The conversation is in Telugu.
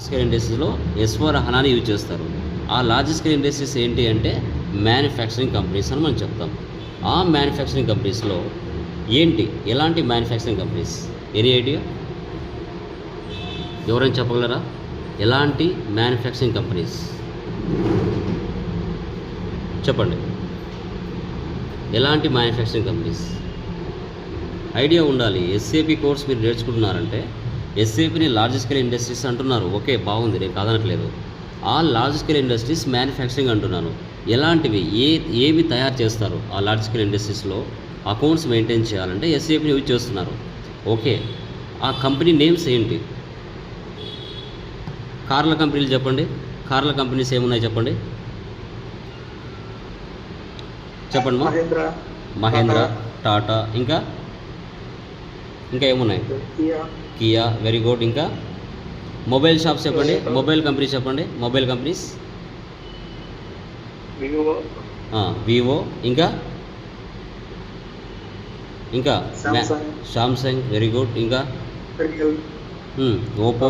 స్కేల్ ఇండస్ట్రీస్లో S/4HANAని యూజ్ చేస్తారు. ఆ లార్జ్ స్కేల్ ఇండస్ట్రీస్ ఏంటి అంటే మ్యానుఫ్యాక్చరింగ్ కంపెనీస్ అని మనం చెప్తాం. ఆ మ్యానుఫ్యాక్చరింగ్ కంపెనీస్లో ఏంటి, ఎలాంటి మ్యానుఫ్యాక్చరింగ్ కంపెనీస్? Any idea? ఎవరైనా చెప్పగలరా? ఎలాంటి మ్యానుఫ్యాక్చరింగ్ కంపెనీస్ చెప్పండి. ఎలాంటి మ్యానుఫ్యాక్చరింగ్ కంపెనీస్? ఐడియా ఉండాలి. SAP కోర్స్ మీరు నేర్చుకుంటున్నారంటే SAPని లార్జ్ స్కేల్ ఇండస్ట్రీస్ అంటున్నారు. ఓకే, బాగుంది, నేను కాదనట్లేదు. ఆ లార్జ్ స్కేల్ ఇండస్ట్రీస్ మ్యానుఫ్యాక్చరింగ్ అంటున్నాను. ఎలాంటివి, ఏవి తయారు చేస్తారు? ఆ లార్జ్ స్కేల్ ఇండస్ట్రీస్లో అకౌంట్స్ మెయింటైన్ చేయాలంటే SAPని యూజ్ చేస్తున్నారు. ఓకే, ఆ కంపెనీ నేమ్స్ ఏంటి? కార్ల కంపెనీలు చెప్పండి. కార్ల కంపెనీస్ ఏమున్నాయి చెప్పండి. చెప్పండి. మహేంద్ర, టాటా, ఇంకా ఏమున్నాయి? కియా. Very good. ఇంకా మొబైల్ షాప్స్ చెప్పండి. మొబైల్ కంపెనీస్ చెప్పండి. Mobile companies Vivo. ఇంకా సామ్సంగ్. Very good. ఇంకా ఓపో.